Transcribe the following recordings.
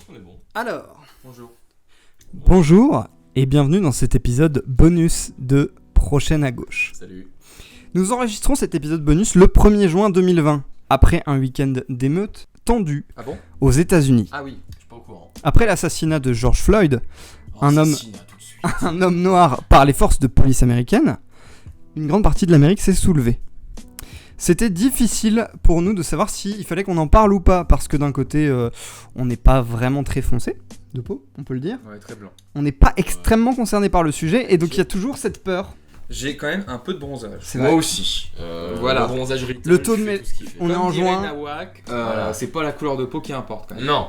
pense qu'on est bon. Alors, Bonjour et bienvenue dans cet épisode bonus de Prochaine à gauche. Salut. Nous enregistrons cet épisode bonus le 1er juin 2020, après un week-end d'émeutes tendu Ah bon? aux États-Unis. Ah oui, je suis pas au courant. Après l'assassinat de George Floyd, Un homme- Assassinat tout de suite. un homme noir par les forces de police américaines, une grande partie de l'Amérique s'est soulevée. C'était difficile pour nous de savoir s'il fallait qu'on en parle ou pas, parce que d'un côté, on n'est pas vraiment très foncé de peau, on peut le dire. Ouais, très blanc. On n'est pas extrêmement concerné par le sujet, et donc il y a toujours cette peur. j'ai quand même un peu de bronzage. C'est Moi vrai. aussi. Voilà. Le bronzage retail, Le taux de je fais mé- tout ce qu'il fait. On est en juin. Nawak, Voilà. c'est pas la couleur de peau qui importe quand même. Non.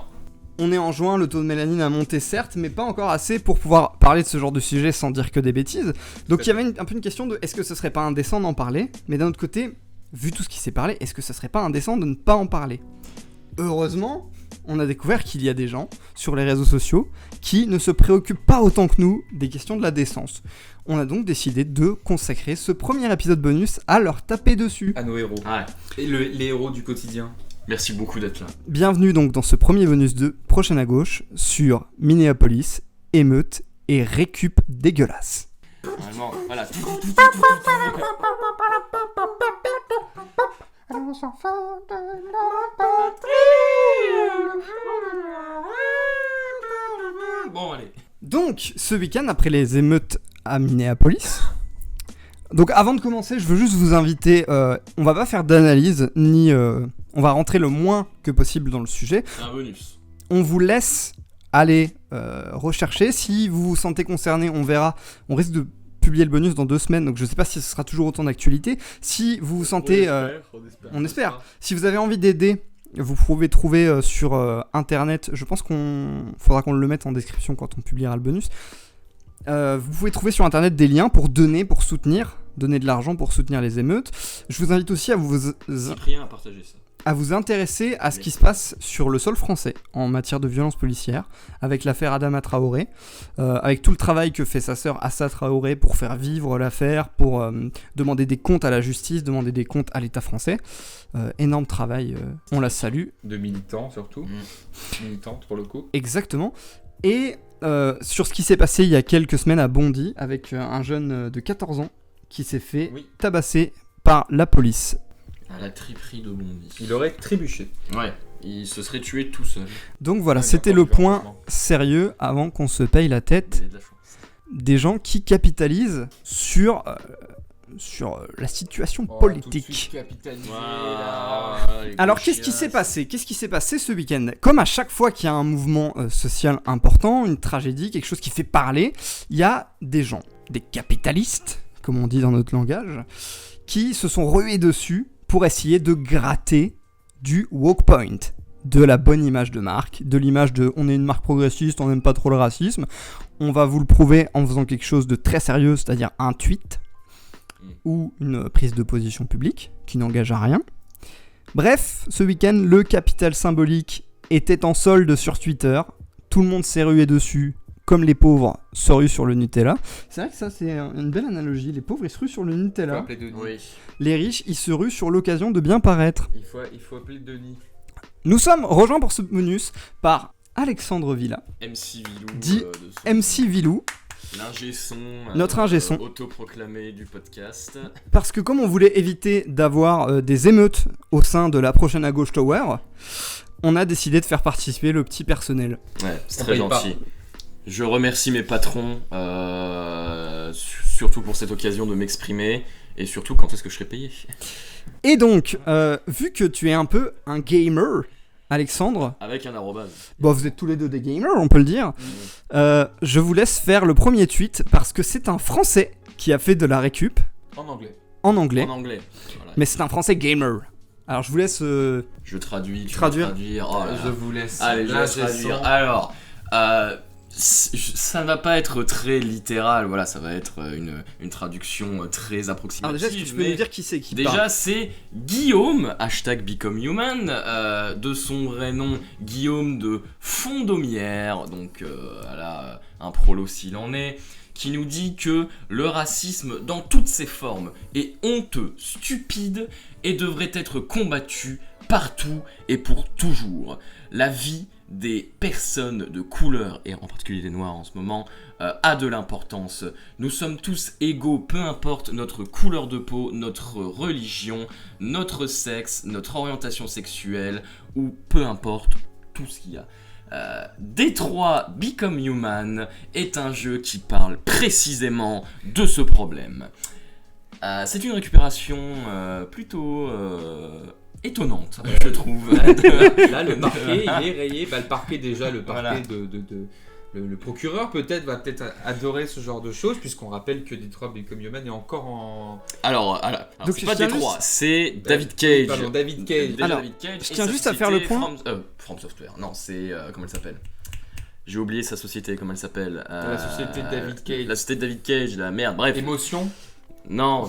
On est en juin, le taux de mélanine a monté certes, mais pas encore assez pour pouvoir parler de ce genre de sujet sans dire que des bêtises. Donc il y avait un peu une question de est-ce que ce serait pas indécent d'en parler, mais d'un autre côté, vu tout ce qui s'est parlé, est-ce que ce serait pas indécent de ne pas en parler? Heureusement, on a découvert qu'il y a des gens sur les réseaux sociaux qui ne se préoccupent pas autant que nous des questions de la décence. On a donc décidé de consacrer ce premier épisode bonus à leur taper dessus. À nos héros. Ouais. Et les héros du quotidien. Merci beaucoup d'être là. Bienvenue donc dans ce premier bonus de Prochaine à gauche sur Minneapolis, émeute et récup dégueulasse. Normalement, voilà. Bon, allez. Donc, ce week-end, après les émeutes à Minneapolis, donc avant de commencer, je veux juste vous inviter, on va pas faire d'analyse, ni on va rentrer le moins que possible dans le sujet. C'est un bonus. On vous laisse aller rechercher. Si vous vous sentez concerné, on verra. On risque de publier le bonus dans 2 semaines, donc je sais pas si ce sera toujours autant d'actualité. Si vous vous sentez... on espère. Si vous avez envie d'aider, vous pouvez trouver sur internet, je pense qu'on faudra qu'on le mette en description quand on publiera le bonus. Vous pouvez trouver sur internet des liens pour donner, pour soutenir, donner de l'argent pour soutenir les émeutes. Je vous invite aussi Cyprien a partagé ça. à vous intéresser à ce qui se passe sur le sol français en matière de violence policière, avec l'affaire Adama Traoré, avec tout le travail que fait sa sœur Assa Traoré pour faire vivre l'affaire, pour demander des comptes à la justice, demander des comptes à l'État français. Énorme travail, on la salue. De militants surtout. Militantes pour le coup. Exactement. Et sur ce qui s'est passé il y a quelques semaines à Bondy, avec un jeune de 14 ans qui s'est fait Oui. tabasser par la police. À la triperie de Bondy. Il aurait trébuché. Ouais. Il se serait tué tout seul. Donc voilà, Ouais, c'était d'accord, le point franchement. sérieux avant qu'on se paye la tête. Il a de la chance. Des gens qui capitalisent sur la situation politique. Alors qu'est-ce qui s'est passé? Qu'est-ce qui s'est passé ce week-end? Comme à chaque fois qu'il y a un mouvement social important, une tragédie, quelque chose qui fait parler, il y a des gens, des capitalistes, comme on dit dans notre langage, qui se sont rués dessus pour essayer de gratter du woke point, de la bonne image de marque, de l'image de on est une marque progressiste, on n'aime pas trop le racisme. On va vous le prouver en faisant quelque chose de très sérieux, c'est-à-dire un tweet ou une prise de position publique qui n'engage à rien. Bref, ce week-end, le capital symbolique était en solde sur Twitter. Tout le monde s'est rué dessus, comme les pauvres se ruent sur le Nutella. C'est vrai que ça, c'est une belle analogie. Les pauvres, ils se ruent sur le Il faut Nutella. appeler Denis. Oui. Les riches, ils se ruent sur l'occasion de bien paraître. Il faut appeler Denis. Nous sommes rejoints pour ce bonus par Alexandre Villa, MC Vilou. Dit de son- MC Vilou, L'ingé son. Notre ingé son. Autoproclamé du podcast. parce que comme on voulait éviter d'avoir des émeutes au sein de la prochaine à gauche Tower, on a décidé de faire participer le petit personnel. Ouais, c'est On très paye pas. gentil. Je remercie mes patrons, surtout pour cette occasion de m'exprimer, et surtout quand est-ce que je serai payé. Et donc, vu que tu es un peu un gamer, Alexandre, Avec un arrobase. bon, vous êtes tous les deux des gamers, on peut le dire, je vous laisse faire le premier tweet parce que c'est un Français qui a fait de la récup En anglais. en anglais, En anglais. Voilà. mais c'est un Français gamer. Alors je vous laisse... Je traduis. tu Traduire. vas traduire. Oh là là. Je vous laisse. Allez, je Là, vais j'ai traduire. son. Alors, ça ne va pas être très littéral, voilà, ça va être une traduction très approximative. Alors déjà, est-ce que tu peux mais nous dire qui c'est qui déjà, parle? c'est Guillaume, #BecomeHuman, de son vrai nom, Guillaume de Fondomière, donc voilà, un prolo s'il en est, qui nous dit que le racisme dans toutes ses formes est honteux, stupide et devrait être combattu partout et pour toujours. La vie des personnes de couleur, et en particulier des noirs en ce moment, a de l'importance. Nous sommes tous égaux, peu importe notre couleur de peau, notre religion, notre sexe, notre orientation sexuelle, ou peu importe tout ce qu'il y a. Detroit Become Human est un jeu qui parle précisément de ce problème. C'est une récupération plutôt étonnante, je trouve. Là, le parquet, il est rayé. Bah, le parquet, déjà, le parquet Voilà. le procureur va peut-être adorer ce genre de choses, puisqu'on rappelle que Detroit Become Human est encore en... Alors Donc, c'est pas je tiens Detroit, juste- c'est David Cage. Pardon, David Cage. Alors, David Cage je et tiens sa juste à faire le société point. From Software. Non, c'est comment elle s'appelle? J'ai oublié sa société, comment elle s'appelle? La société de David Cage. La société de David Cage, la merde. Bref. Émotion. Non,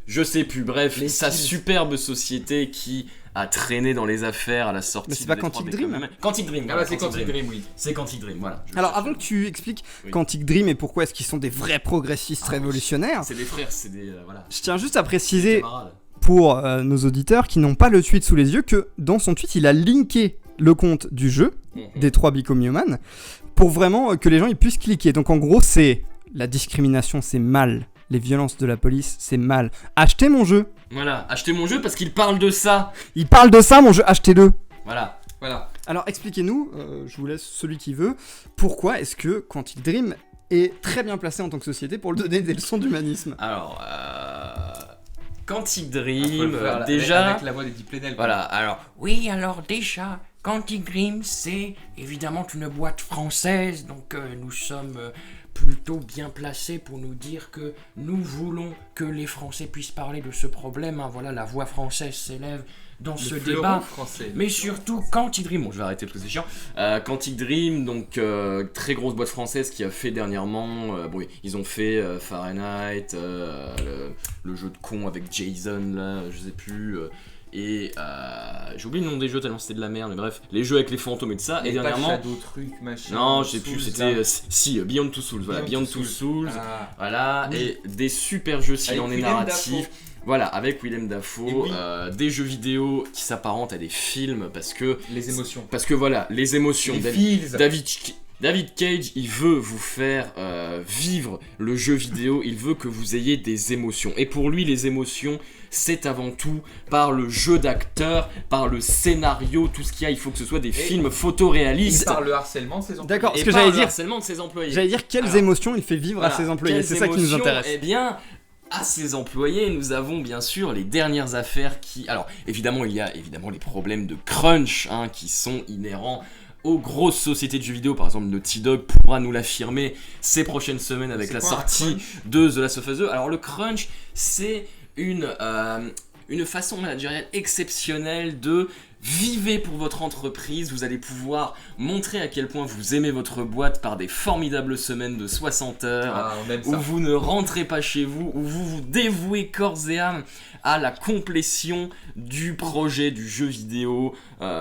je sais plus. Bref, Les sa skills. superbe société qui a traîné dans les affaires à la sortie. Mais c'est de pas Detroit Quantic Become Dream. Human. Quantic Dream. Ah bah c'est Quantic Dream, oui. C'est Quantic Dream, voilà. Je Alors cherche. avant que tu expliques Oui. Quantic Dream et pourquoi est-ce qu'ils sont des vrais progressistes Ah oui. révolutionnaires, C'est des frères, c'est des voilà. je tiens juste à préciser Camarades. pour nos auditeurs qui n'ont pas le tweet sous les yeux que dans son tweet il a linké le compte du jeu, Detroit Become Human, pour vraiment que les gens ils puissent cliquer. Donc en gros c'est la discrimination c'est mal, les violences de la police c'est mal. Achetez mon jeu. Voilà, achetez mon jeu parce qu'il parle de ça. Il parle de ça mon jeu, achetez-le. Voilà. Voilà. Alors expliquez-nous, je vous laisse celui qui veut, pourquoi est-ce que Quantic Dream est très bien placé en tant que société pour donner des leçons d'humanisme. Alors, Quantic Faut Dream, le faire déjà. avec la voix d'Eddie Plenel. Voilà, alors. Oui, alors déjà, Quantic Dream, c'est évidemment une boîte française, donc nous sommes plutôt bien placés pour nous dire que nous voulons que les Français puissent parler de ce problème. Hein. Voilà, la voix française s'élève dans ce Le fleuron débat. français. Mais surtout, Quantic Dream, Bon, je vais arrêter parce que c'est chiant. Quantic Dream, donc très grosse boîte française qui a fait dernièrement. Bon, ils ont fait Fahrenheit, le jeu de con avec Jason, là, je sais plus. Et j'ai oublié le nom des jeux tellement c'était de la merde, mais bref, les jeux avec les fantômes et tout ça. Et Et dernièrement. Shadow truc, machin. Non, je sais plus, Souls, c'était. là. Si, Beyond Two Souls, voilà, Beyond Two Souls. Ah. Voilà, Oui. et des super jeux s'il Avec en est Willem narratif. Dafoe. Voilà, avec Willem Dafoe, Et oui. des jeux vidéo qui s'apparentent à des films parce que Les émotions. voilà, les émotions. Les David, feels. David Cage, il veut vous faire vivre le jeu vidéo, il veut que vous ayez des émotions. Et pour lui, les émotions, c'est avant tout par le jeu d'acteur, par le scénario, tout ce qu'il y a. Il faut que ce soit des films Et photoréalistes. par le harcèlement de ses employés. D'accord, Et ce que par j'allais le dire, harcèlement de ses employés. j'allais dire quelles Alors, émotions il fait vivre Voilà, à ses employés, quelles c'est ça qui nous émotions intéresse. Eh bien, à ses employés, nous avons bien sûr les dernières affaires qui... Alors, évidemment, il y a évidemment les problèmes de crunch hein, qui sont inhérents aux grosses sociétés de jeux vidéo. Par exemple, Naughty Dog pourra nous l'affirmer ces prochaines semaines avec C'est la quoi, un sortie crunch de The Last of Us 2. Alors, le crunch, c'est une façon managériale exceptionnelle de vivre pour votre entreprise. Vous allez pouvoir montrer à quel point vous aimez votre boîte par des formidables semaines de 60 heures. Ah, on aime Où ça. vous ne rentrez pas chez vous, où vous vous dévouez corps et âme à la complétion du projet du jeu vidéo,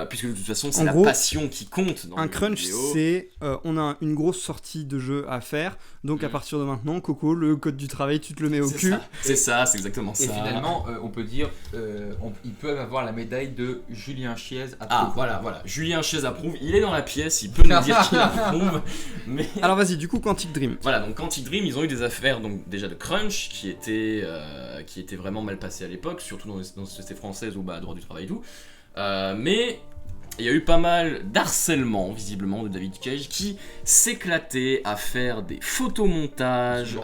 puisque de toute façon c'est En la gros, passion qui compte dans Un le jeu crunch, vidéo. c'est on a une grosse sortie de jeu à faire, donc à Mhm. partir de maintenant, Coco, le code du travail, tu te le mets au C'est cul. ça, c'est ça, c'est exactement Et ça. finalement, on peut dire, ils peuvent avoir la médaille de Julien Chiez à Ah voilà, Julien Chiez approuve, il est dans la pièce, il peut nous dire qu'il approuve, mais... Alors vas-y, du coup, Quantic Dream. Voilà, donc Quantic Dream, ils ont eu des affaires donc déjà de crunch qui étaient vraiment mal passées à l'époque, surtout dans les sociétés françaises où bah droit du travail et tout. Mais il y a eu pas mal d'harcèlement visiblement de David Cage qui s'éclatait à faire des photomontages,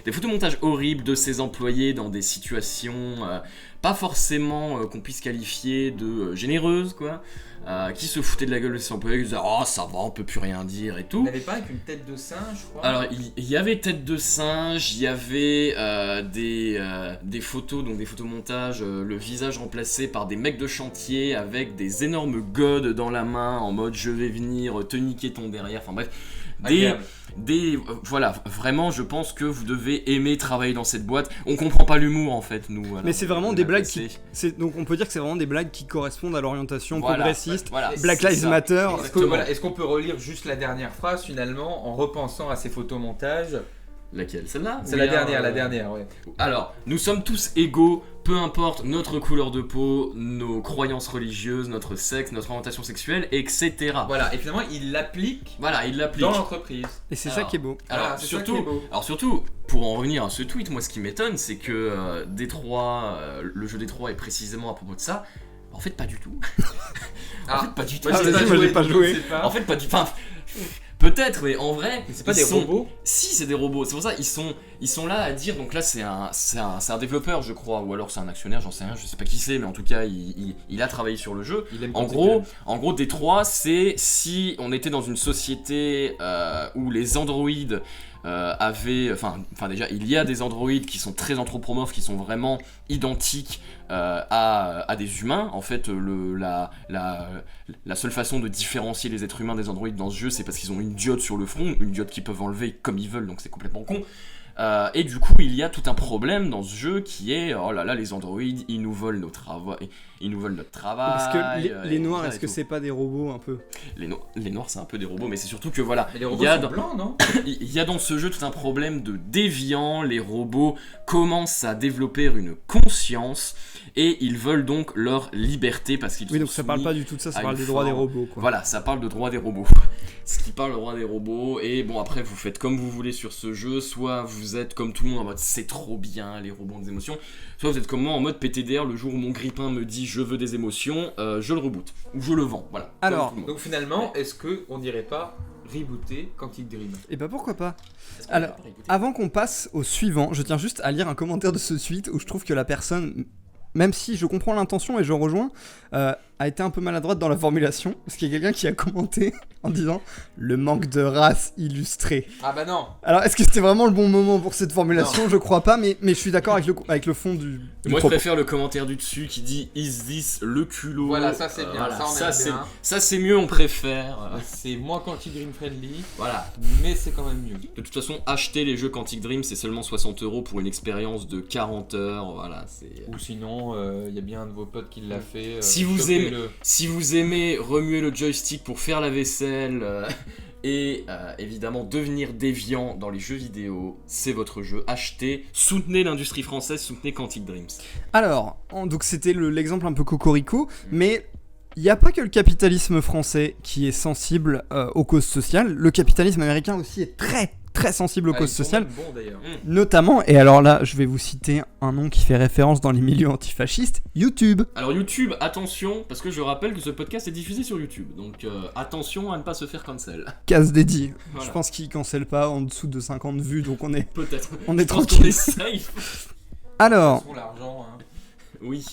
des photomontages horribles de ses employés dans des situations pas forcément qu'on puisse qualifier de généreuses quoi. Qui se foutaient de la gueule de ses employés, qui disaient oh ça va on peut plus rien dire et tout. Il n'avait pas avec une tête de singe, je crois. Alors il y avait tête de singe, il y avait des photos, donc des photomontages, le visage remplacé par des mecs de chantier avec des énormes godes dans la main en mode je vais venir te niquer ton derrière, enfin bref. Agréable. Voilà, vraiment je pense que vous devez aimer travailler dans cette boîte. On comprend pas l'humour en fait nous. Voilà. Mais c'est vraiment On des a blagues passé. donc on peut dire que c'est vraiment des blagues qui correspondent à l'orientation Voilà, progressiste. voilà, Black c'est Lives ça. Matter. Exactement. Est-ce qu'on peut relire juste la dernière phrase finalement en repensant à ces photomontages? Laquelle? Celle-là? C'est Ou la bien, dernière, ouais. Alors, nous sommes tous égaux, peu importe notre couleur de peau, nos croyances religieuses, notre sexe, notre orientation sexuelle, etc. Voilà, et finalement, il l'applique Voilà, il l'applique. dans l'entreprise. Et c'est ça Alors, qui est beau. Alors, Voilà, c'est ça qui surtout, est beau. alors surtout, pour en revenir à ce tweet, moi ce qui m'étonne, c'est que Détroit, le jeu Détroit est précisément à propos de ça. En fait, pas du tout. En fait, pas du tout. Moi, Ah, vas-y, moi, j'ai pas donc joué. je sais pas. En fait, pas du tout. Enfin, peut-être, mais en vrai, Mais c'est pas ils des sont- robots. Si, c'est des robots. C'est pour ça ils sont là à dire. Donc là, c'est un développeur, je crois, ou alors c'est un actionnaire, j'en sais rien, je sais pas qui c'est, mais en tout cas, il a travaillé sur le jeu. Il aime En quand c'est gros, bien. Détroit, c'est si on était dans une société où les androïdes avaient, enfin déjà, il y a des androïdes qui sont très anthropomorphes, qui sont vraiment identiques à des humains. En fait, la seule façon de différencier les êtres humains des androïdes dans ce jeu, c'est parce qu'ils ont une diode sur le front, une diode qu'ils peuvent enlever comme ils veulent, donc c'est complètement con. Et du coup, il y a tout un problème dans ce jeu qui est, oh là là, les androïdes, ils nous volent nos travaux, ils nous volent notre travail. Parce que les et noirs, tout ça est-ce et que tout. c'est pas des robots un peu? Les noirs, c'est un peu des robots, mais c'est surtout que voilà, Mais les il robots y a sont dans- blancs, non? il y a dans ce jeu tout un problème de déviant. Les robots commencent à développer une conscience et ils veulent donc leur liberté parce qu'ils Oui, sont donc ça parle soumis pas du tout de ça, ça à parle une des droits des forme- robots, quoi. Voilà, ça parle de droit des robots. Ce qui parle de droit des robots. Et bon, après, vous faites comme vous voulez sur ce jeu. Soit vous êtes comme tout le monde en mode c'est trop bien, les robots ont des émotions. Soit vous êtes comme moi en mode PTDR. Le jour où mon grippin me dit je veux des émotions, je le reboot. Ou je le vends. Voilà. Comme Alors, tout le monde. Donc finalement, est-ce qu'on dirait pas rebooter Quantic Dream? Et bah pourquoi pas? Est-ce qu'on alors, peut pas écouter Avant qu'on passe au suivant, je tiens juste à lire un commentaire de ce tweet où je trouve que la personne, même si je comprends l'intention et je rejoins, a été un peu maladroite dans la formulation. Parce qu'il y a quelqu'un qui a commenté en disant « le manque de race illustrée ». Ah bah non. Alors, est-ce que c'était vraiment le bon moment pour cette formulation? Je crois pas, mais je suis d'accord avec le fond du Moi je propos. préfère le commentaire du dessus qui dit Is this le culot? Voilà, ça, c'est bien, ça, on aime c'est, bien. ça c'est mieux, on préfère. C'est moins Quantic Dream friendly, Voilà. mais c'est quand même mieux. De toute façon, acheter les jeux Quantic Dream, c'est seulement 60€ pour une expérience de 40 heures. Voilà, c'est. Ou sinon, il y a bien un de vos potes qui l'a fait. Si vous chopez-le. Si vous aimez remuer le joystick pour faire la vaisselle et évidemment devenir déviant dans les jeux vidéo, c'est votre jeu. Achetez, soutenez l'industrie française, soutenez Quantic Dreams. Alors, donc c'était l'exemple un peu cocorico, mais il n'y a pas que le capitalisme français qui est sensible aux causes sociales. Le capitalisme américain aussi est très très sensible aux Ah, causes ils sont sociales. même bons d'ailleurs. Notamment, et alors là, je vais vous citer un nom qui fait référence dans les milieux antifascistes, YouTube. Alors YouTube, attention, parce que je rappelle que ce podcast est diffusé sur YouTube, donc attention à ne pas se faire cancel. Case dédiée. Voilà. Je pense qu'ils cancellent pas en dessous de 50 vues, donc on est Peut-être. on est Je pense qu'on tranquille. est safe. Alors, Ils sont l'argent, hein. Oui.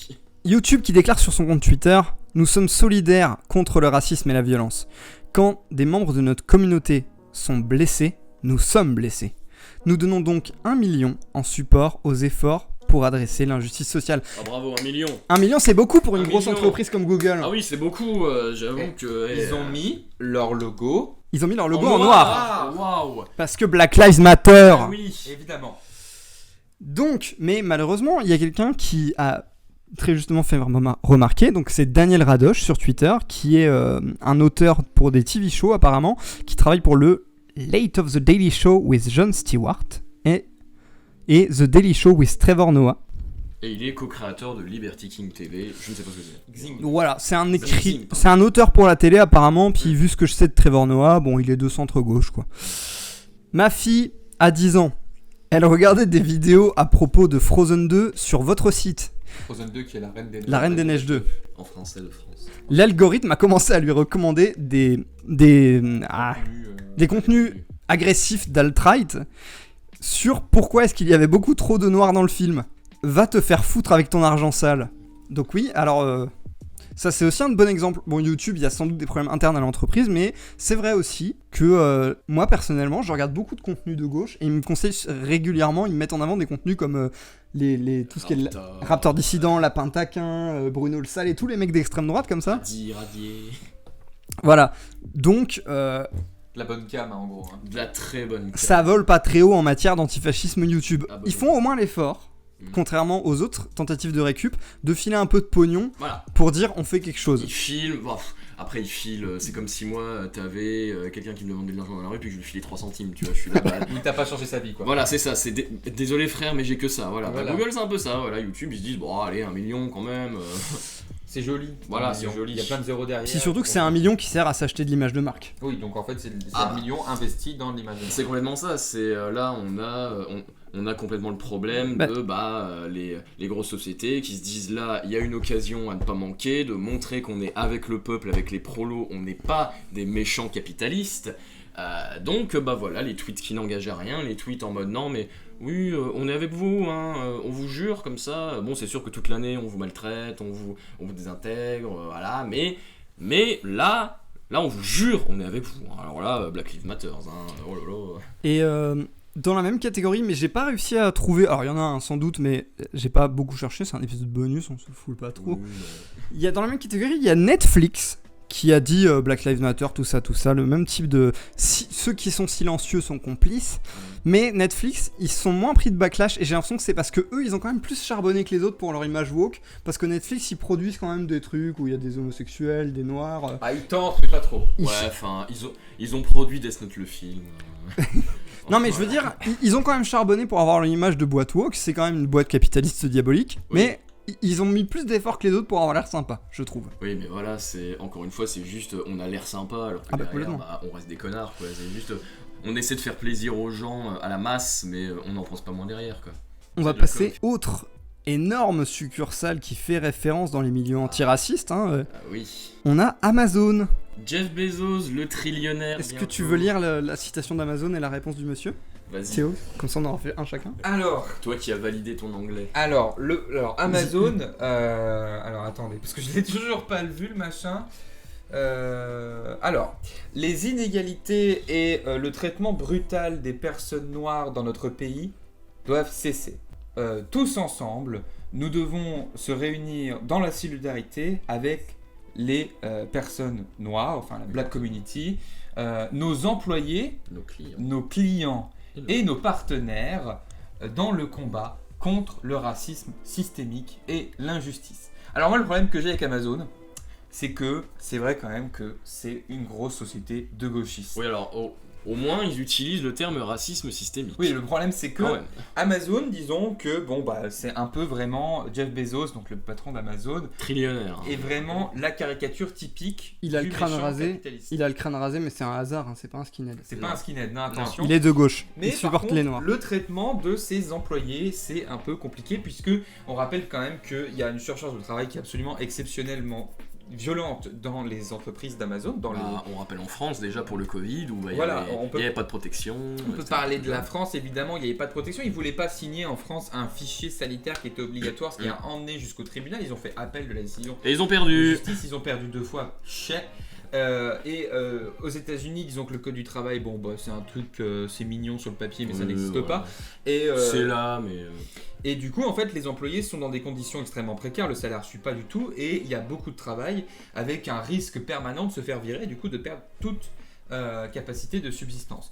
YouTube qui déclare sur son compte Twitter « Nous sommes solidaires contre le racisme et la violence. Quand des membres de notre communauté sont blessés, nous sommes blessés. Nous donnons donc 1 million en support aux efforts pour adresser l'injustice sociale. Ah bravo, 1 million. 1 million, c'est beaucoup pour une 1 grosse million. entreprise comme Google. Ah oui, c'est beaucoup, j'avoue que... Ils ont mis leur logo. Ils ont mis leur logo en en noir. Waouh. Parce que Black Lives Matter. Ah oui. Évidemment. Donc, mais malheureusement, il y a quelqu'un qui a très justement fait remarquer, donc c'est Daniel Radosh sur Twitter, qui est un auteur pour des TV shows apparemment, qui travaille pour le Late of the Daily Show with Jon Stewart et The Daily Show with Trevor Noah. Et il est co-créateur de Liberty King TV, je ne sais pas ce que c'est. Xing. Voilà, c'est un Zing, écrit, pardon. c'est un auteur pour la télé apparemment, puis vu ce que je sais de Trevor Noah, bon, il est de centre-gauche quoi. Ma fille a 10 ans. Elle regardait des vidéos à propos de Frozen 2 sur votre site, Frozen 2 qui est la Reine des Neiges. La Reine des Neiges 2. En français de France. L'algorithme a commencé à lui recommander des contenus agressifs d'alt-right sur pourquoi est-ce qu'il y avait beaucoup trop de noirs dans le film. Va te faire foutre avec ton argent sale. Donc oui, alors ça c'est aussi un bon exemple. Bon, YouTube, il y a sans doute des problèmes internes à l'entreprise, mais c'est vrai aussi que moi personnellement, je regarde beaucoup de contenus de gauche et ils me conseillent régulièrement, ils me mettent en avant des contenus comme tout ce qui est Raptor Dissident, Lapin Taquin, Bruno le Sale et tous les mecs d'extrême droite comme ça. Radier. Voilà. Donc La bonne cam, hein, en gros. Hein. De la très bonne. ça vole pas très haut en matière d'antifascisme YouTube. Ah bah Ils oui. font au moins l'effort. contrairement aux autres tentatives de récup, de filer un peu de pognon Voilà. pour dire on fait quelque chose. Il file, après il file, c'est comme si moi t'avais quelqu'un qui me demandait de l'argent dans la rue puis que je lui filais 3 centimes, tu vois, je suis là. Il t'a pas changé sa vie, quoi. Voilà, c'est ça, désolé frère, mais j'ai que ça, voilà. Voilà. Google c'est un peu ça, voilà, YouTube ils se disent, bon allez, 1 million quand même. C'est joli. Voilà, 1 c'est million. joli. Il y a plein de zéros derrière. C'est surtout que c'est 1 million qui sert à s'acheter de l'image de marque. Oui, donc en fait, c'est Ah. 1 million investi dans l'image. C'est complètement ça, c'est là on a complètement le problème Bah. de les grosses sociétés qui se disent là il y a une occasion à ne pas manquer de montrer qu'on est avec le peuple, avec les prolos, on n'est pas des méchants capitalistes. Donc voilà, les tweets qui n'engagent à rien, les tweets en mode non mais oui on est avec vous, hein, on vous jure comme ça, bon c'est sûr que toute l'année on vous maltraite, on vous désintègre, voilà, mais là on vous jure on est avec vous, alors là Black Lives Matter, hein, oh là là. Et dans la même catégorie, mais j'ai pas réussi à trouver. Alors il y en a un sans doute, mais j'ai pas beaucoup cherché. C'est un épisode bonus, on se fout pas trop. Il y a dans la même catégorie, il y a Netflix qui a dit Black Lives Matter, tout ça, le même type de. Ceux qui sont silencieux sont complices, mais Netflix, ils sont moins pris de backlash et j'ai l'impression que c'est parce que eux, ils ont quand même plus charbonné que les autres pour leur image woke, parce que Netflix, ils produisent quand même des trucs où il y a des homosexuels, des noirs. Ah, ils tentent, mais pas trop. Ouais, enfin, ils ont produit Death Note le film. Non mais je veux dire, ils ont quand même charbonné pour avoir l'image de boîte woke, c'est quand même une boîte capitaliste diabolique, Oui. mais ils ont mis plus d'efforts que les autres pour avoir l'air sympa, je trouve. Oui, mais voilà, c'est encore une fois, c'est juste, on a l'air sympa, alors que Ah bah, derrière, complètement. on reste des connards, quoi. C'est juste, on essaie de faire plaisir aux gens à la masse, mais on n'en pense pas moins derrière, quoi. On va C'est de la passer autre énorme succursale qui fait référence dans les milieux antiracistes, hein, Ah oui. on a Amazon. Jeff Bezos, le trillionnaire. Est-ce que bientôt. tu veux lire la citation d'Amazon et la réponse du monsieur Vas-y. Théo, comme ça on en refait un chacun. Alors, Toi qui as validé ton anglais. alors Amazon. Alors attendez, parce que je l'ai toujours pas vu le machin. Alors, les inégalités et le traitement brutal des personnes noires dans notre pays doivent cesser. Tous ensemble, nous devons se réunir dans la solidarité avec les personnes noires, enfin la Black Community, nos employés, Nos clients. nos clients et nos partenaires dans le combat contre le racisme systémique et l'injustice. Alors moi le problème que j'ai avec Amazon, c'est que c'est vrai quand même que c'est une grosse société de gauchistes. Oui, alors, au moins, ils utilisent le terme racisme systémique. Oui, le problème c'est que Quand même. Amazon, disons que bon bah c'est un peu vraiment Jeff Bezos, donc le patron d'Amazon, Trillionnaire. est vraiment la caricature typique Il a du le crâne méchant rasé. capitaliste. Il a le crâne rasé, mais c'est un hasard, hein, c'est pas un skinhead. C'est Non. pas un skinhead, non, attention. Il est de gauche, Mais il par supporte contre, les noirs. le traitement de ses employés, c'est un peu compliqué puisque on rappelle quand même qu'il y a une surcharge de travail qui est absolument exceptionnellement violente dans les entreprises d'Amazon. Dans les... On rappelle en France déjà pour le Covid où il Voilà, n'y on peut- avait pas de protection. On peut parler de la France, évidemment, il n'y avait pas de protection. Ils ne voulaient pas signer en France un fichier sanitaire qui était obligatoire, ce qui a emmené jusqu'au tribunal. Ils ont fait appel de la décision Et ils ont de perdu. justice, ils ont perdu 2 fois. Chais. Aux États-Unis, disons que le code du travail, bon, bah, c'est un truc, c'est mignon sur le papier, mais ça n'existe ouais. pas. Et, C'est là, mais. et du coup, en fait, les employés sont dans des conditions extrêmement précaires, le salaire ne suit pas du tout, et il y a beaucoup de travail avec un risque permanent de se faire virer, du coup, de perdre toute capacité de subsistance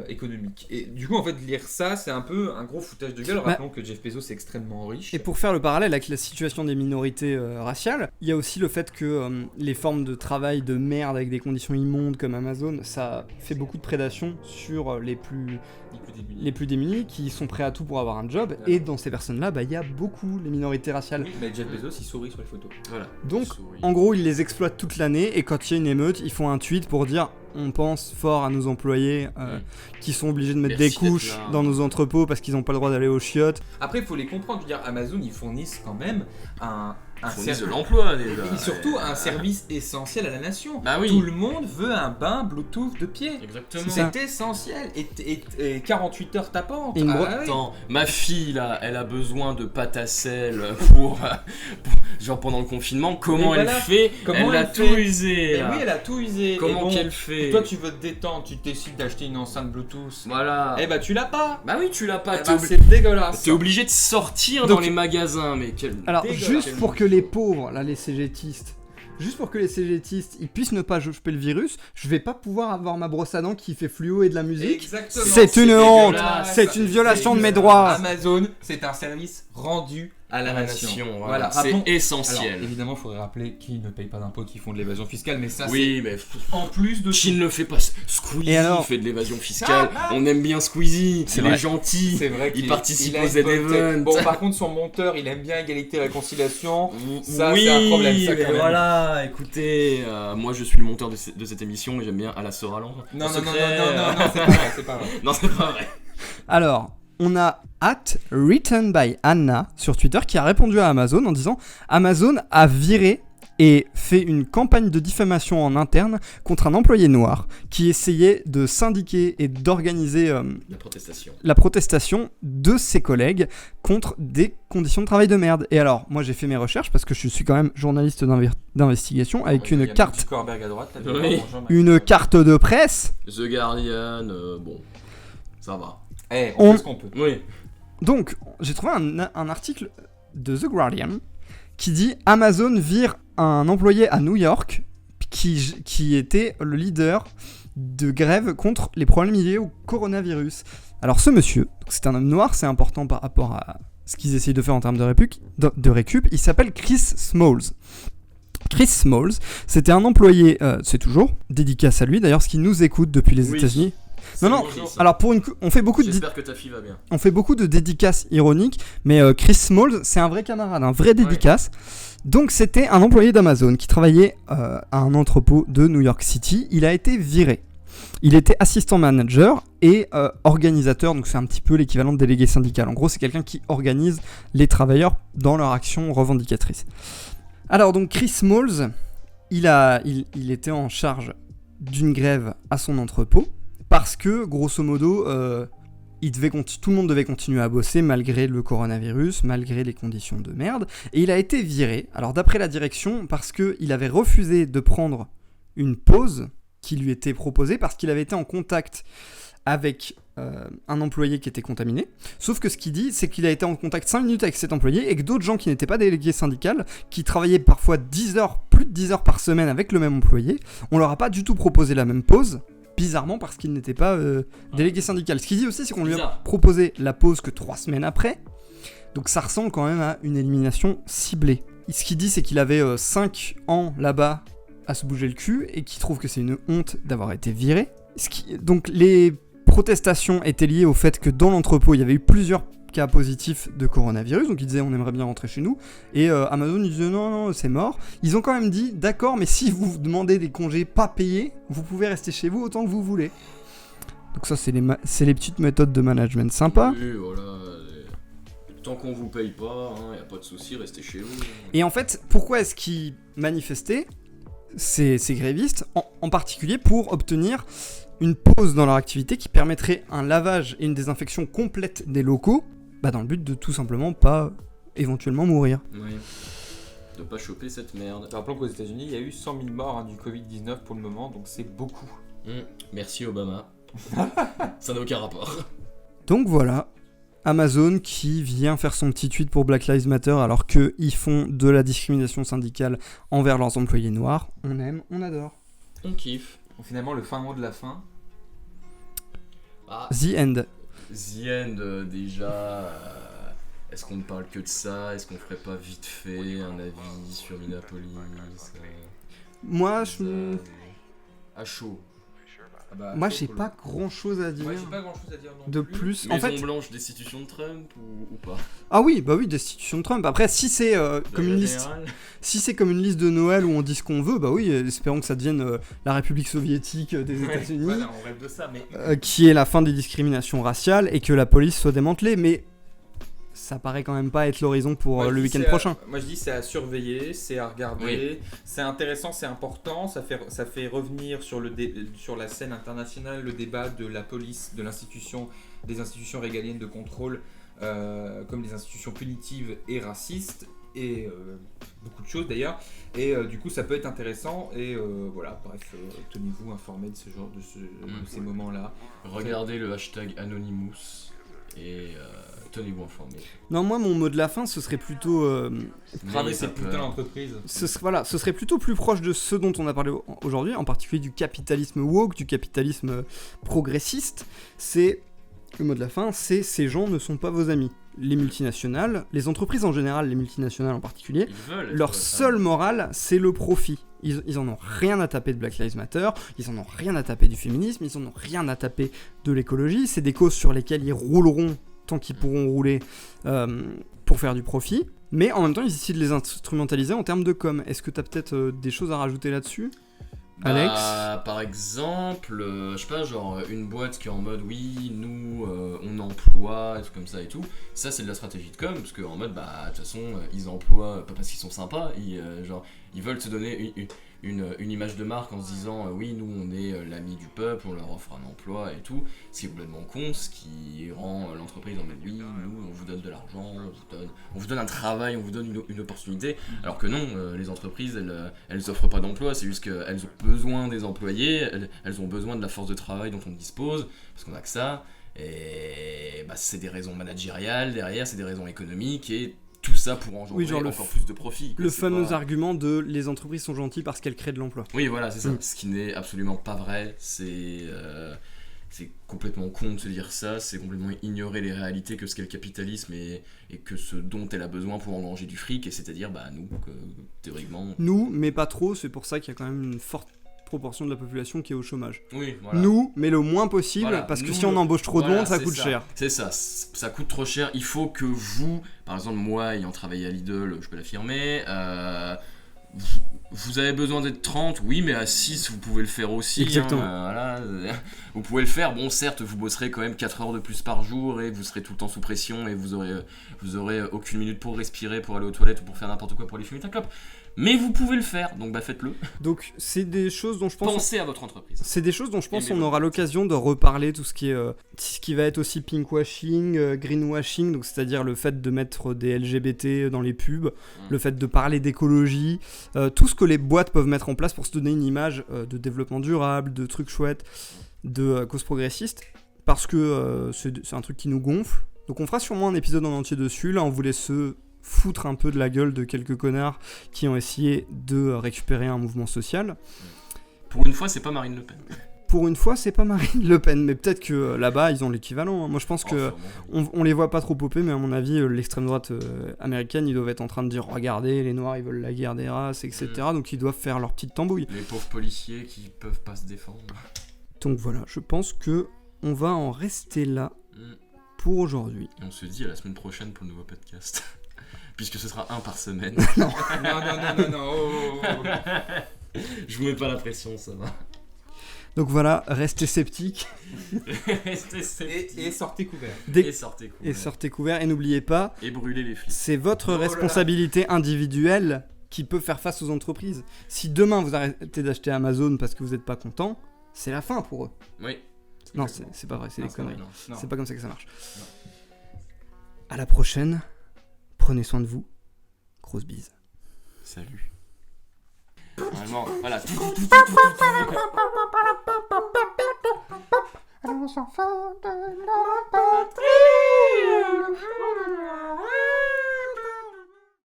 économique. Et du coup, en fait, lire ça, c'est un peu un gros foutage de gueule. Rappelons que Jeff Bezos est extrêmement riche. Et pour faire le parallèle avec la situation des minorités raciales, il y a aussi le fait que les formes de travail de merde avec des conditions immondes comme Amazon, ça fait beaucoup de prédation sur les plus démunis qui sont prêts à tout pour avoir un job. Voilà. Et dans ces personnes-là, bah, il y a beaucoup les minorités raciales. Oui, mais Jeff Bezos, il sourit sur les photos. Voilà. Donc, Souris. en gros, ils les exploitent toute l'année et quand il y a une émeute, ils font un tweet pour dire on pense fort à nos employés qui sont obligés de mettre Merci des couches d'être là. dans nos entrepôts parce qu'ils n'ont pas le droit d'aller aux chiottes. Après, il faut les comprendre. Je veux dire, Amazon, ils fournissent quand même un Ils fournissent de service. l'emploi déjà. Et surtout Ouais. un service essentiel à la nation. Bah oui. Tout le monde veut un bain Bluetooth de pied. Exactement. C'est ça. C'est essentiel. Et 48 heures tapantes. Et une Ah bro- oui. Attends, ma fille là, elle a besoin de pâte à sel genre pendant le confinement. Comment Et elle voilà. fait? Comment Elle a elle tout fait usé. Et là. oui, elle a tout usé. Comment Et bon, qu'elle fait? Toi, tu veux te détendre, tu décides d'acheter une enceinte Bluetooth. Voilà. Eh bah, tu l'as pas. Bah oui, tu l'as pas. Eh T'es bah, obli- c'est dégueulasse. t'es obligé de sortir Donc- dans les magasins, mais quel. Alors, Dégueulasse. juste pour que les pauvres, là, les CGTistes, juste pour que les CGTistes, ils puissent ne pas choper le virus, je vais pas pouvoir avoir ma brosse à dents qui fait fluo et de la musique. Exactement. C'est une honte. dégueulasse. C'est une violation de mes dégueulasse. droits. Amazon, c'est un service rendu à la nation. Voilà. Rappelons- C'est essentiel. Alors, évidemment, il faudrait rappeler qu'ils ne payent pas d'impôts, qu'ils font de l'évasion fiscale, mais ça, Oui, mais c'est en plus de qui ne le fait pas? Squeezie Et alors fait de l'évasion fiscale. On aime bien Squeezie. C'est Il est vrai. gentil. C'est vrai qu'il Il participe il a aux une bonne tête. Z-Events. Bon, par contre, son monteur, il aime bien égalité et réconciliation. Ça, oui, c'est un problème, ça, mais quand même. voilà, écoutez, moi je suis le monteur de cette émission et j'aime bien à la Soralan. Non, En non, non, secret. non, non, non, c'est pas vrai, c'est pas vrai. Non, c'est pas vrai. Alors, on a @writtenbyAnna sur Twitter qui a répondu à Amazon en disant Amazon a viré et fait une campagne de diffamation en interne contre un employé noir qui essayait de syndiquer et d'organiser La protestation. la protestation de ses collègues contre des conditions de travail de merde. Et alors, moi j'ai fait mes recherches parce que je suis quand même journaliste d'investigation avec Il y a une un carte, petit Corberg à droite, là, Oui. bonjour, une carte de presse. The Guardian, bon, ça va. Eh, On- fait ce qu'on peut. Oui. Donc, j'ai trouvé un article de The Guardian qui dit Amazon vire un employé à New York qui était le leader de grève contre les problèmes liés au coronavirus. Alors ce monsieur, c'est un homme noir, c'est important par rapport à ce qu'ils essayent de faire en termes de récup, il s'appelle Chris Smalls. Chris Smalls, c'était un employé, c'est toujours, dédicace à lui d'ailleurs, ce qui nous écoute depuis les Oui. États-Unis. C'est Non, Chris. Alors on fait beaucoup de J'espère que ta fille va bien. on fait beaucoup de dédicaces ironiques, mais Chris Smalls, c'est un vrai camarade, un vrai dédicace. Donc c'était un employé d'Amazon qui travaillait à un entrepôt de New York City. Il a été viré. Il était assistant manager et organisateur, donc c'est un petit peu l'équivalent de délégué syndical. En gros, c'est quelqu'un qui organise les travailleurs dans leur action revendicatrice. Alors donc Chris Smalls, il était en charge d'une grève à son entrepôt parce que, grosso modo, tout le monde devait continuer à bosser malgré le coronavirus, malgré les conditions de merde, et il a été viré. Alors d'après la direction, parce qu'il avait refusé de prendre une pause qui lui était proposée, parce qu'il avait été en contact avec un employé qui était contaminé. Sauf que ce qu'il dit, c'est qu'il a été en contact 5 minutes avec cet employé, et que d'autres gens qui n'étaient pas délégués syndicales, qui travaillaient parfois 10 heures, plus de 10 heures par semaine avec le même employé, on leur a pas du tout proposé la même pause, bizarrement parce qu'il n'était pas délégué syndical. Ce qu'il dit aussi, c'est qu'on lui a Bizarre. proposé la pause que 3 semaines après. Donc ça ressemble quand même à une élimination ciblée. Et ce qu'il dit, c'est qu'il avait 5 ans là-bas à se bouger le cul et qu'il trouve que c'est une honte d'avoir été viré. Donc les protestations étaient liées au fait que dans l'entrepôt, il y avait eu plusieurs cas positifs de coronavirus, donc ils disaient on aimerait bien rentrer chez nous, et Amazon ils disaient non c'est mort. Ils ont quand même dit d'accord, mais si vous demandez des congés pas payés, vous pouvez rester chez vous autant que vous voulez. Donc ça c'est les petites méthodes de management sympa. Oui, voilà. Tant qu'on vous paye pas, y a pas de souci, restez chez vous. Et en fait, pourquoi est-ce qu'ils manifestaient, ces grévistes, en particulier pour obtenir une pause dans leur activité qui permettrait un lavage et une désinfection complète des locaux, dans le but de tout simplement pas éventuellement mourir. Oui. De pas choper cette merde. Rappelons qu'aux États-Unis, il y a eu 100 000 morts du Covid-19 pour le moment, donc c'est beaucoup. Merci Obama. Ça n'a aucun rapport. Donc voilà, Amazon qui vient faire son petit tweet pour Black Lives Matter alors qu'ils font de la discrimination syndicale envers leurs employés noirs. On aime, on adore. On kiffe. Donc, finalement, le fin mot de la fin. Ah, The End. The End, déjà. Est-ce qu'on ne parle que de ça? Est-ce qu'on ferait pas vite fait un avis sur Minneapolis? Moi, je... À chaud. Moi, j'ai pas grand chose à dire. Moi, j'ai pas grand chose à dire non De plus. plus, en Maison fait. Blanche, destitution de Trump ou pas? Ah oui, destitution de Trump. Après, si c'est comme une liste, si c'est comme une liste de Noël où on dit ce qu'on veut, bah oui, espérons que ça devienne la République soviétique des États-Unis, Voilà, on rêve de ça, mais. qui est la fin des discriminations raciales et que la police soit démantelée. Mais ça paraît quand même pas être l'horizon pour Moi, je le dis week-end c'est prochain. Moi je dis c'est à surveiller, c'est à regarder, c'est intéressant, c'est important, ça fait revenir sur la scène internationale le débat de la police, de l'institution, des institutions régaliennes de contrôle, comme des institutions punitives et racistes, et beaucoup de choses d'ailleurs, et du coup ça peut être intéressant, et voilà, bref, tenez-vous informés de ce genre de ces moments-là. Regardez le hashtag Anonymous et tenez-vous informés. Non, moi mon mot de la fin, ce serait plutôt, Cramer Mais ces ça putains peut- d'entreprises. ce serait plutôt plus proche de ce dont on a parlé aujourd'hui, en particulier du capitalisme woke, du capitalisme progressiste. C'est le mot de la fin, c'est ces gens ne sont pas vos amis. les multinationales, les entreprises en général, les multinationales en particulier, Ils veulent. leur seule morale, c'est le profit. Ils en ont rien à taper de Black Lives Matter, ils en ont rien à taper du féminisme, ils en ont rien à taper de l'écologie. C'est des causes sur lesquelles ils rouleront tant qu'ils pourront rouler pour faire du profit. Mais en même temps, ils essaient de les instrumentaliser en termes de com. Est-ce que tu as peut-être des choses à rajouter là-dessus, Alex? Par exemple, je sais pas, genre une boîte qui est en mode oui, nous on emploie, et tout comme ça et tout. Ça, c'est de la stratégie de com, parce qu'en mode, bah, de toute façon, ils emploient pas parce qu'ils sont sympas, ils veulent se donner une image de marque en se disant oui, nous on est l'ami du peuple, on leur offre un emploi et tout. C'est complètement con, ce qui rend l'entreprise en mode oui, nous on vous donne de l'argent, on vous donne un travail, on vous donne une opportunité. Alors que non, les entreprises elles offrent pas d'emploi, c'est juste qu'elles ont besoin des employés, elles ont besoin de la force de travail dont on dispose, parce qu'on a que ça. Et bah, c'est des raisons managériales derrière, c'est des raisons économiques et tout ça pour engendrer encore plus de profit. Le fameux argument de les entreprises sont gentilles parce qu'elles créent de l'emploi. Oui, voilà, c'est ça. Ce qui n'est absolument pas vrai. C'est complètement con de se dire ça. C'est complètement ignorer les réalités que ce qu'est le capitalisme et que ce dont elle a besoin pour engranger du fric. Et c'est-à-dire, bah, nous, théoriquement. Nous, mais pas trop. C'est pour ça qu'il y a quand même une forte proportion de la population qui est au chômage. Oui, voilà. Nous, mais le moins possible, voilà, parce que si on embauche trop de monde, ça coûte cher. C'est ça, ça coûte trop cher. Il faut que vous, par exemple moi ayant travaillé à Lidl, je peux l'affirmer, vous avez besoin d'être 30, oui, mais à 6 vous pouvez le faire aussi. Exactement. Voilà, vous pouvez le faire. Bon, certes, vous bosserez quand même 4 heures de plus par jour et vous serez tout le temps sous pression et vous aurez aucune minute pour respirer, pour aller aux toilettes ou pour faire n'importe quoi, pour aller fumer ta clope. Mais vous pouvez le faire, donc bah faites-le. Donc c'est des choses dont je pense... Pensez à votre entreprise. C'est des choses dont je pense on aura l'occasion de reparler, tout ce qui va être aussi pinkwashing, greenwashing, donc c'est-à-dire le fait de mettre des LGBT dans les pubs, le fait de parler d'écologie, tout ce que les boîtes peuvent mettre en place pour se donner une image de développement durable, de trucs chouettes, de causes progressistes, parce que c'est un truc qui nous gonfle. Donc on fera sûrement un épisode en entier dessus, là on voulait se foutre un peu de la gueule de quelques connards qui ont essayé de récupérer un mouvement social. Pour une fois, c'est pas Marine Le Pen. Pour une fois, c'est pas Marine Le Pen, mais peut-être que là-bas, ils ont l'équivalent. Moi, je pense que on les voit pas trop popper, mais à mon avis, l'extrême droite américaine, ils doivent être en train de dire regardez, les Noirs, ils veulent la guerre des races, etc. Donc, ils doivent faire leur petite tambouille. Les pauvres policiers qui peuvent pas se défendre. Donc voilà, je pense que on va en rester là pour aujourd'hui. Et on se dit à la semaine prochaine pour le nouveau podcast. Puisque ce sera un par semaine. non. Je vous mets pas la pression, ça va. Donc voilà, restez sceptiques. Restez sceptiques. Et sortez couverts. Et sortez couverts. Et n'oubliez pas, et brûlez les flics. C'est votre responsabilité individuelle qui peut faire face aux entreprises. Si demain vous arrêtez d'acheter Amazon parce que vous n'êtes pas content, c'est la fin pour eux. Oui. Non, c'est pas vrai, c'est des conneries. Non. C'est pas comme ça que ça marche. Non. À la prochaine. Prenez soin de vous. Grosse bise. Salut. Normalement, voilà. Allons enfants de la patrie.